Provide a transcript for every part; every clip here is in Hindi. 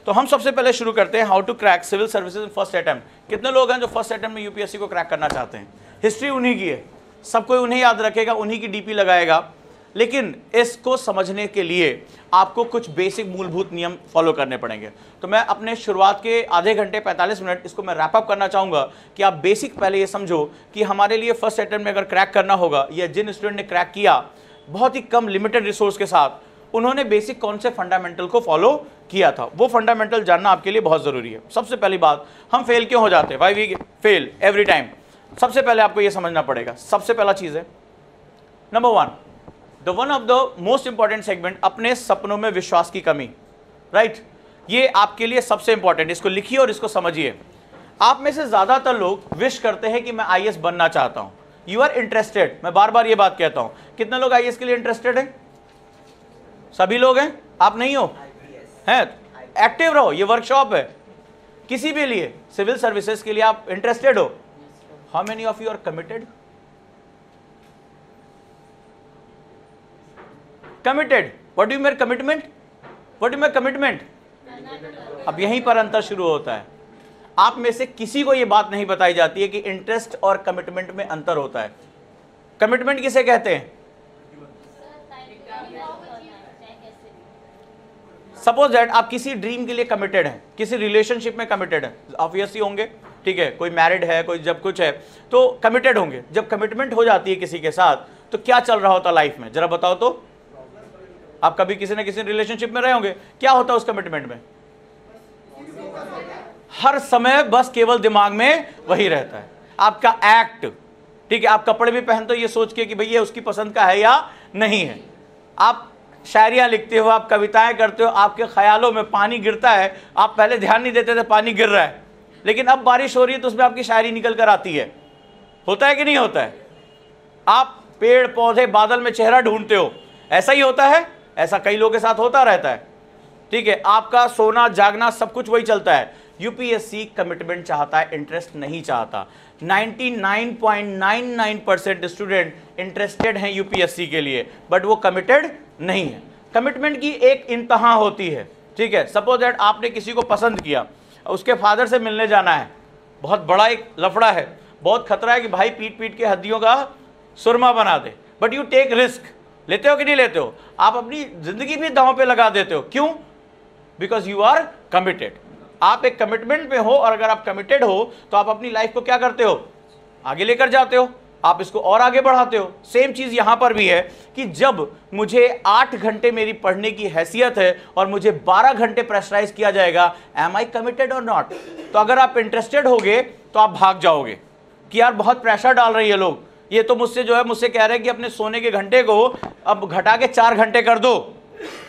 तो हम सबसे पहले शुरू करते हैं how to crack civil services in first attempt. कितने लोग हैं जो फर्स्ट अटेम्प्ट में यूपीएससी को क्रैक करना चाहते हैं? हिस्ट्री उन्हीं की है, सब कोई उन्हें याद रखेगा, उन्हीं की डीपी लगाएगा। लेकिन इसको समझने के लिए आपको कुछ बेसिक मूलभूत नियम फॉलो करने पड़ेंगे। तो मैं अपने शुरुआत के आधे घंटे 45 मिनट इसको मैं रैप अप करना चाहूँगा कि आप बेसिक पहले ये समझो कि हमारे लिए फर्स्ट अटेम्प्ट में अगर क्रैक करना होगा, या जिन स्टूडेंट ने क्रैक किया बहुत ही कम लिमिटेड रिसोर्स के साथ, उन्होंने बेसिक कौन से फंडामेंटल को फॉलो किया था, वो फंडामेंटल जानना आपके लिए बहुत ज़रूरी है। सबसे पहली बात, हम फेल क्यों हो जाते हैं, why we fail every time. सबसे पहले आपको ये समझना पड़ेगा, सबसे पहला चीज़ है number one of the most important segment, अपने सपनों में विश्वास की कमी। राइट, ये आपके लिए सबसे इंपॉर्टेंट, इसको लिखिए और इसको समझिए। आप में से ज़्यादातर लोग विश करते हैं कि मैं आईएएस बनना चाहता हूँ, यू आर इंटरेस्टेड। मैं बार बार ये बात कहता हूँ, कितने लोग आईएएस के लिए इंटरेस्टेड हैं? सभी लोग हैं? आप नहीं हो? हैं? एक्टिव रहो, ये वर्कशॉप है। किसी भी लिए, सिविल सर्विसेज के लिए आप इंटरेस्टेड हो? How many of you are committed? Committed, what do you mean commitment? What do you mean commitment? अब यहीं पर अंतर शुरू होता है। आप में से किसी को यह बात नहीं बताई जाती है कि इंटरेस्ट और कमिटमेंट में अंतर होता है। कमिटमेंट किसे कहते हैं? सपोज दैट आप किसी ड्रीम के लिए कमिटेड हैं, किसी रिलेशनशिप में कमिटेड हैं, ऑब्वियसली होंगे, ठीक है, कोई मैरिड है, कोई जब कुछ है तो कमिटेड होंगे। जब कमिटमेंट हो जाती है किसी के साथ तो क्या चल रहा होता लाइफ में, जरा बताओ तो। आप कभी किसी न किसी रिलेशनशिप में रहे होंगे, क्या होता है उस कमिटमेंट में? हर समय बस केवल दिमाग में वही रहता है, आपका एक्ट, ठीक है। आप कपड़े भी पहनते हो ये सोच के कि भई ये उसकी पसंद का है या नहीं है। आप शायरियाँ लिखते हो, आप कविताएं करते हो, आपके ख्यालों में पानी गिरता है, आप पहले ध्यान नहीं देते थे पानी गिर रहा है, लेकिन अब बारिश हो रही है तो उसमें आपकी शायरी निकल कर आती है। होता है कि नहीं होता है? आप पेड़ पौधे बादल में चेहरा ढूंढते हो, ऐसा ही होता है। ऐसा कई लोगों के साथ होता रहता है, ठीक है। आपका सोना जागना सब कुछ वही चलता है। यूपीएससी कमिटमेंट चाहता है, इंटरेस्ट नहीं चाहता। 99.99% स्टूडेंट इंटरेस्टेड हैं यूपीएससी के लिए, बट वो कमिटेड नहीं है। कमिटमेंट की एक इंतहा होती है, ठीक है। सपोज दैट आपने किसी को पसंद किया, उसके फादर से मिलने जाना है, बहुत बड़ा एक लफड़ा है, बहुत खतरा है कि भाई पीट पीट के हड्डियों का सुरमा बना दे, बट यू टेक रिस्क। लेते हो कि नहीं लेते हो? आप अपनी जिंदगी भी दांव पे लगा देते हो, क्यों? Because you are committed. आप एक कमिटमेंट में हो, और अगर आप कमिटेड हो तो आप अपनी लाइफ को क्या करते हो? आगे लेकर जाते हो, आप इसको और आगे बढ़ाते हो। सेम चीज यहां पर भी है कि जब मुझे 8 घंटे मेरी पढ़ने की हैसियत है और मुझे 12 घंटे प्रेशराइज किया जाएगा, एम आई कमिटेड और नॉट? तो अगर आप इंटरेस्टेड होगे तो आप भाग जाओगे कि यार बहुत प्रेशर डाल रही है लोग, ये तो मुझसे जो है मुझसे कह रहे हैं कि अपने सोने के घंटे को अब घटा के 4 घंटे कर दो।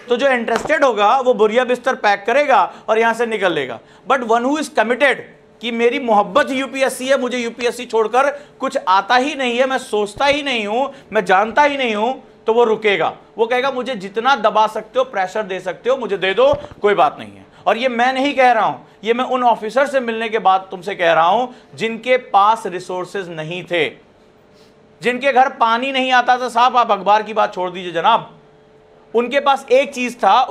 तो जो इंटरेस्टेड होगा वो बुरिया बिस्तर पैक करेगा और यहां से निकल लेगा। But one who is committed कि मेरी मोहब्बत यूपीएससी है, मुझे यूपीएससी छोड़कर कुछ आता ही नहीं है, मैं सोचता ही नहीं हूं, मैं जानता ही नहीं हूं, तो वो रुकेगा। वो कहेगा मुझे जितना दबा सकते हो, प्रेशर दे सकते हो, मुझे दे दो, कोई बात नहीं है। और ये मैं नहीं कह रहा हूं, ये मैं उन ऑफिसर से मिलने के बाद तुमसे कह रहा हूं जिनके पास रिसोर्सेज नहीं थे, जिनके घर पानी नहीं आता था। साहब आप अखबार की बात छोड़ दीजिए जनाब, उनके पास एक चीज था।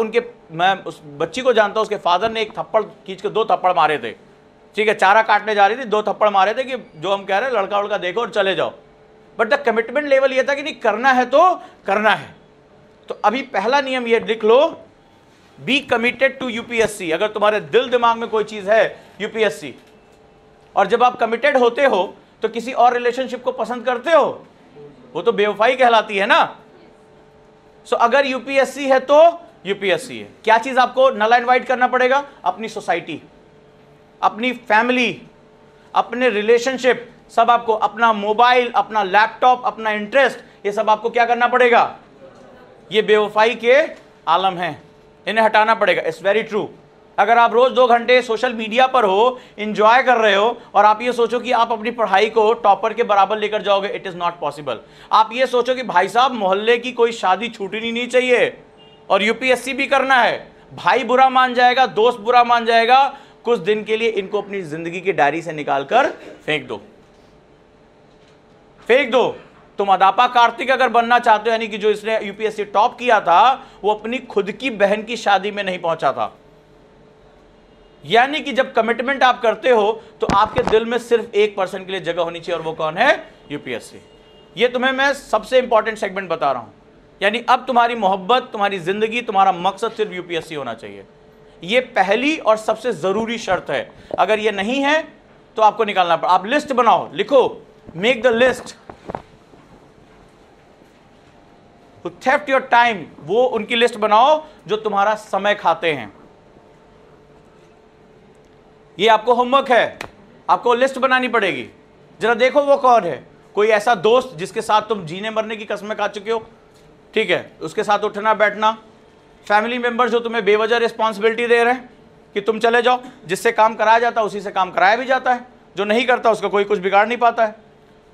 मैं उस बच्ची को जानता हूं, उसके फादर ने एक थप्पड़ खींच के 2 थप्पड़ मारे थे, ठीक है। चारा काटने जा रही थी, 2 थप्पड़ मारे थे कि जो हम कह रहे हैं लड़का उड़का देखो और चले जाओ। बट द कमिटमेंट लेवल ये था कि नहीं, करना है तो करना है। तो अभी पहला नियम ये लिख लो, बी कमिटेड टू यूपीएससी। अगर तुम्हारे दिल दिमाग में कोई चीज है यूपीएससी, और जब आप कमिटेड होते हो तो किसी और रिलेशनशिप को पसंद करते हो, वो तो बेवफाई कहलाती है ना। सो अगर यूपीएससी है तो यूपीएससी है। क्या चीज आपको नल एंड वाइट करना पड़ेगा? अपनी सोसाइटी, अपनी फैमिली, अपने रिलेशनशिप, सब आपको, अपना मोबाइल, अपना लैपटॉप, अपना इंटरेस्ट, ये सब आपको क्या करना पड़ेगा? ये बेवफाई के आलम हैं, इन्हें हटाना पड़ेगा। It's very true. अगर आप रोज 2 घंटे सोशल मीडिया पर हो, इंजॉय कर रहे हो, और आप ये सोचो कि आप अपनी पढ़ाई को टॉपर के बराबर लेकर जाओगे, इट इज नॉट पॉसिबल। आप ये सोचो कि भाई साहब मोहल्ले की कोई शादी छूटनी नहीं चाहिए और यूपीएससी भी करना है, भाई बुरा मान जाएगा, दोस्त बुरा मान जाएगा, कुछ दिन के लिए इनको अपनी जिंदगी की डायरी से निकालकर फेंक दो, फेंक दो। तुम अदापा कार्तिक अगर बनना चाहते हो, यानी कि जो इसने यूपीएससी टॉप किया था वो अपनी खुद की बहन की शादी में नहीं पहुंचा था, यानी कि जब कमिटमेंट आप करते हो तो आपके दिल में सिर्फ एक पर्सन के लिए जगह होनी चाहिए, और वो कौन है? यूपीएससी। ये तुम्हें मैं सबसे इंपॉर्टेंट सेगमेंट बता रहा हूं। यानी अब तुम्हारी मोहब्बत, तुम्हारी जिंदगी, तुम्हारा मकसद सिर्फ यूपीएससी होना चाहिए। ये पहली और सबसे जरूरी शर्त है। अगर ये नहीं है तो आपको निकालना पड़ेगा। आप लिस्ट बनाओ, लिखो, make the list. Theft your time, वो उनकी लिस्ट बनाओ जो तुम्हारा समय खाते हैं। ये आपको होमवर्क है, आपको लिस्ट बनानी पड़ेगी। जरा देखो वो कौन है। कोई ऐसा दोस्त जिसके साथ तुम जीने मरने की कसमें खा चुके हो, ठीक है, उसके साथ उठना बैठना। फैमिली मेंबर जो तुम्हें बेवजह रिस्पॉन्सिबिलिटी दे रहे हैं कि तुम चले जाओ, जिससे काम कराया जाता है उसी से काम कराया भी जाता है, जो नहीं करता उसका कोई कुछ बिगाड़ नहीं पाता है।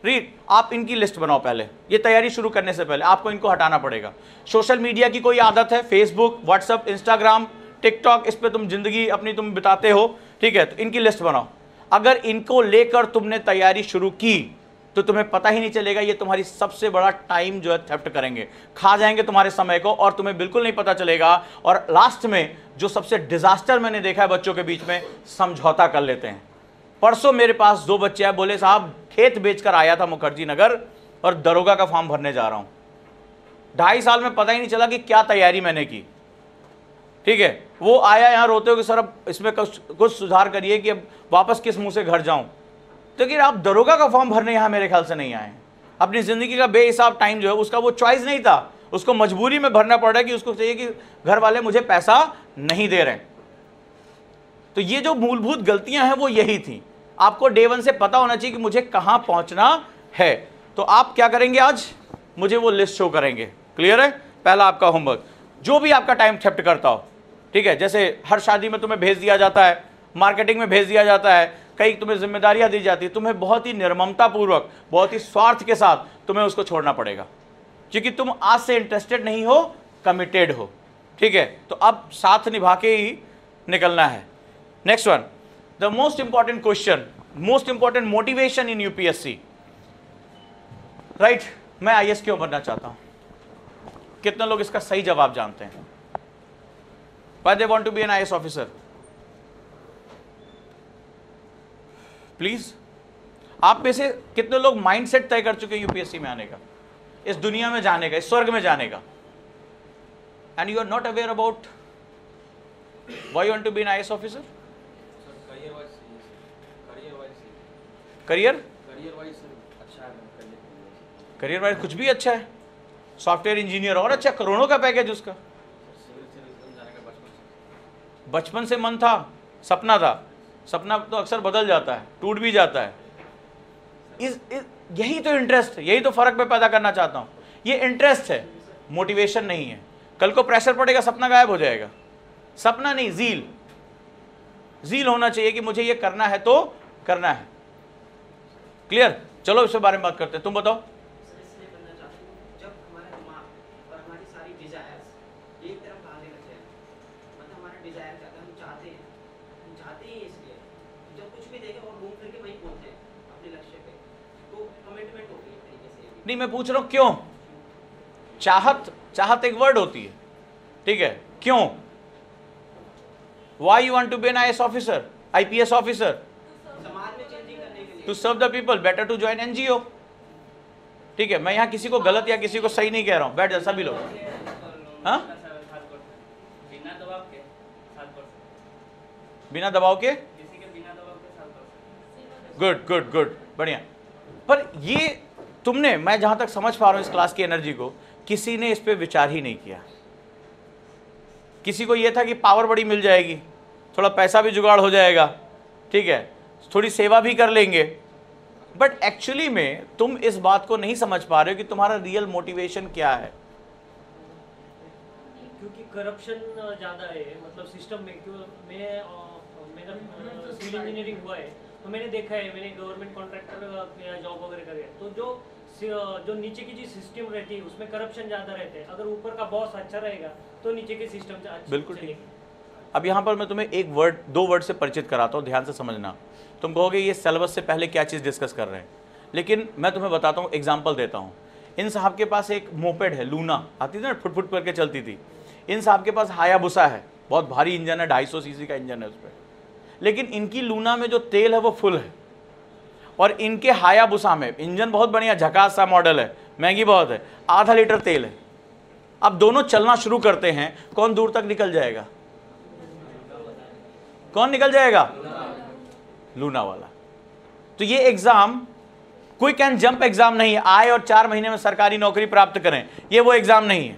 रीड, आप इनकी लिस्ट बनाओ पहले। ये तैयारी शुरू करने से पहले आपको इनको हटाना पड़ेगा। सोशल मीडिया की कोई आदत है, फेसबुक, व्हाट्सएप, इंस्टाग्राम, टिकटॉक, इस पे तुम जिंदगी अपनी तुम बिताते हो, ठीक है, तो इनकी लिस्ट बनाओ। अगर इनको लेकर तुमने तैयारी शुरू की तो तुम्हें पता ही नहीं चलेगा। ये तुम्हारी सबसे बड़ा टाइम जो है थेफ्ट करेंगे, खा जाएंगे तुम्हारे समय को, और तुम्हें बिल्कुल नहीं पता चलेगा। और लास्ट में जो सबसे डिजास्टर मैंने देखा है बच्चों के बीच में, समझौता कर लेते हैं। परसों मेरे पास 2 बच्चे हैं, बोले साहब खेत बेचकर आया था मुखर्जी नगर और दरोगा का फॉर्म भरने जा रहा हूं। 2.5 साल में पता ही नहीं चला कि क्या तैयारी मैंने की, ठीक है। वो आया यहां रोते हो कि सर अब इसमें कुछ सुधार करिए कि अब वापस किस मुंह से घर जाऊं। तो कि आप दरोगा का फॉर्म भरने यहां मेरे ख्याल से नहीं आए। अपनी जिंदगी का बेहिसाब टाइम जो है उसका वो चॉइस नहीं था, उसको मजबूरी में भरना पड़ रहा है कि उसको चाहिए कि घर वाले मुझे पैसा नहीं दे रहे। तो ये जो मूलभूत गलतियां हैं वो यही थी। आपको डे 1 से पता होना चाहिए कि मुझे कहां पहुंचना है। तो आप क्या करेंगे, आज मुझे वो लिस्ट शो करेंगे। क्लियर है? पहला आपका होमवर्क, जो भी आपका टाइम थेफ्ट करता हो, ठीक है, जैसे हर शादी में तुम्हें भेज दिया जाता है, मार्केटिंग में भेज दिया जाता है, कई तुम्हें जिम्मेदारियां दी जाती है, तुम्हें बहुत ही निर्ममता पूर्वक, बहुत ही स्वार्थ के साथ तुम्हें उसको छोड़ना पड़ेगा, क्योंकि तुम आज से इंटरेस्टेड नहीं हो, कमिटेड हो, ठीक है। तो अब साथ निभा के ही निकलना है। Next one, the most important question, most important motivation in UPSC, right. मैं आईएएस क्यों बनना चाहता हूं? कितने लोग इसका सही जवाब जानते हैं? Why they want to be an IAS officer? Please, आप में से कितने लोग माइंडसेट तय कर चुके हैं यूपीएससी में आने का, इस दुनिया में जाने का, इस स्वर्ग में जाने का, and you are not aware about why you want to be an IAS officer? Career career wise कुछ भी अच्छा है, सॉफ्टवेयर इंजीनियर और अच्छा, करोड़ों का पैकेज उसका। बचपन से मन था, सपना था, सपना तो अक्सर बदल जाता है, टूट भी जाता है। यही तो इंटरेस्ट है, यही तो फर्क मैं पैदा करना चाहता हूँ। ये इंटरेस्ट है, मोटिवेशन नहीं है। कल को प्रेशर पड़ेगा, सपना गायब हो जाएगा। सपना नहीं, जील, जील होना चाहिए कि मुझे ये करना है तो करना है। क्लियर? चलो इसके बारे में बात करते हैं। तुम बताओ। नहीं, मैं पूछ रहा हूं क्यों। चाहत, चाहत एक वर्ड होती है, ठीक है। क्यों? Why you want to be an IAS officer, IPS officer? To serve the people, better to join NGO, ठीक है। मैं यहाँ किसी को गलत या किसी को सही नहीं कह रहा हूँ, बैठ जाओ सभी लोग। हाँ, बिना दबाव के, गुड गुड गुड, बढ़िया। पर ये तुमने, मैं जहां तक समझ पा रहा हूं इस क्लास की एनर्जी को, किसी ने इस पे विचार ही नहीं किया। किसी को यह था कि पावर बड़ी मिल जाएगी, थोड़ा पैसा भी जुगाड़ हो जाएगा, ठीक है, थोड़ी सेवा भी कर लेंगे। बट एक्चुअली में तुम इस बात को नहीं समझ पा रहे हो कि तुम्हारा रियल मोटिवेशन क्या है। क्योंकि करप्शन ज़्यादा है, मतलब सिस्टम में। क्यों, मेरा सिविल इंजीनियरिंग हुआ है तो मैंने देखा है, मैंने गवर्नमेंट कॉन्ट्रैक्टर जॉब वगैरह करे, तो जो नीचे की जो सिस्टम रहती है उसमें करप्शन ज़्यादा रहते हैं। अगर ऊपर का बॉस अच्छा रहेगा तो नीचे के सिस्टम से अच्छा बिल्कुल ठीक। अब यहाँ पर मैं तुम्हें एक वर्ड, 2 वर्ड से परिचित कराता हूँ, ध्यान से समझना। तुम कहोगे ये सिलेबस से पहले क्या चीज़ डिस्कस कर रहे हैं, लेकिन मैं तुम्हें बताता हूँ, एग्जाम्पल देता हूँ। इन साहब के पास एक मोपेड है, लूना आती थी ना, फुट फुट करके चलती थी। इन साहब के पास हायाबुसा है, बहुत भारी इंजन है, 250 सीसी का इंजन है उस पर। लेकिन इनकी लूना में जो तेल है वो फुल है, और इनके हायाबुसा में इंजन बहुत बढ़िया झकास सा मॉडल है, महंगी बहुत है, आधा लीटर तेल है। अब दोनों चलना शुरू करते हैं, कौन दूर तक निकल जाएगा? कौन निकल जाएगा? लूना वाला। तो ये exam quick and jump exam नहीं है, आए और 4 महीने में सरकारी नौकरी प्राप्त करें, ये वो एग्जाम नहीं है।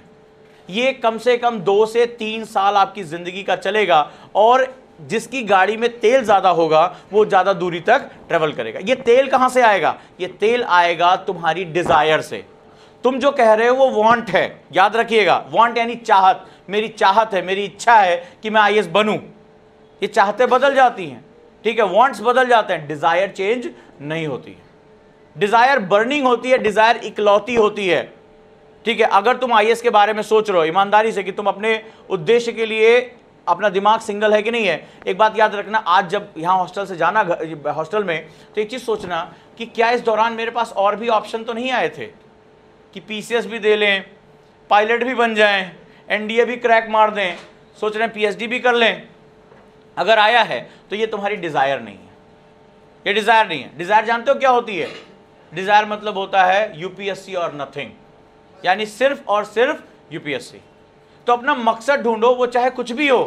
ये कम से कम 2 से 3 साल आपकी जिंदगी का चलेगा, और जिसकी गाड़ी में तेल ज्यादा होगा वो ज्यादा दूरी तक ट्रेवल करेगा। ये तेल कहां से आएगा? ये तेल आएगा तुम्हारी डिजायर से। तुम जो कह रहे हो वो वांट है, याद रखिएगा, वांट यानी चाहत। मेरी चाहत है, मेरी इच्छा है कि मैं आईएएस बनूं। ये चाहते बदल जाती हैं, ठीक है, वांट्स बदल जाते हैं, डिजायर चेंज नहीं होती है। डिजायर बर्निंग होती है, डिजायर इकलौती होती है, ठीक है। अगर तुम आईएएस के बारे में सोच रहे हो ईमानदारी से कि तुम अपने उद्देश्य के लिए, अपना दिमाग सिंगल है कि नहीं है, एक बात याद रखना, आज जब यहाँ हॉस्टल से जाना हॉस्टल में, तो एक चीज सोचना कि क्या इस दौरान मेरे पास और भी ऑप्शन तो नहीं आए थे कि पीसीएस भी दे लें, पायलट भी बन जाएं, एनडीए भी क्रैक मार दें, सोच रहे हैं पीएचडी भी कर लें। अगर आया है तो ये तुम्हारी डिजायर नहीं है, ये डिजायर नहीं है। डिजायर जानते हो क्या होती है? डिजायर मतलब होता है यूपीएससी और नथिंग, यानी सिर्फ और सिर्फ यूपीएससी। तो अपना मकसद ढूंढो, वो चाहे कुछ भी हो,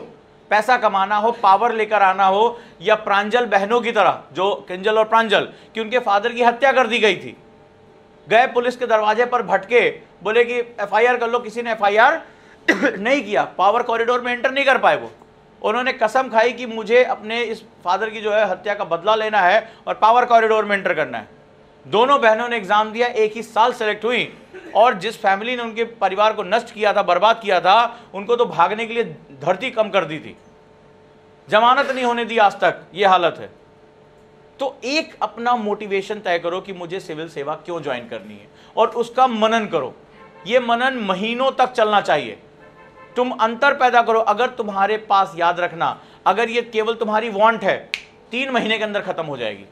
पैसा कमाना हो, पावर लेकर आना हो, या प्रांजल बहनों की तरह, जो किंजल और प्रांजल कि उनके फादर की हत्या कर दी गई थी, गए पुलिस के दरवाजे पर भटके, बोले कि एफआईआर कर लो, किसी ने एफआईआर नहीं किया, पावर कॉरिडोर में एंटर नहीं कर पाए वो। उन्होंने कसम खाई कि मुझे अपने इस फादर की जो है हत्या का बदला लेना है और पावर कॉरिडोर में एंटर करना है। दोनों बहनों ने एग्जाम दिया, एक ही साल सेलेक्ट हुई, और जिस फैमिली ने उनके परिवार को नष्ट किया था, बर्बाद किया था, उनको तो भागने के लिए धरती कम कर दी थी, जमानत नहीं होने दी आज तक, ये हालत है। तो एक अपना मोटिवेशन तय करो कि मुझे सिविल सेवा क्यों ज्वाइन करनी है, और उसका मनन करो। ये मनन महीनों तक चलना चाहिए। तुम अंतर पैदा करो। अगर तुम्हारे पास, याद रखना, अगर ये केवल तुम्हारी वांट है, 3 महीने के अंदर खत्म हो जाएगी।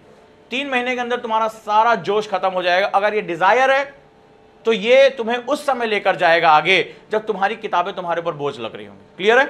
3 महीने के अंदर तुम्हारा सारा जोश खत्म हो जाएगा। अगर ये डिजायर है तो ये तुम्हें उस समय लेकर जाएगा आगे जब तुम्हारी किताबें तुम्हारे ऊपर बोझ लग रही होंगी। क्लियर है?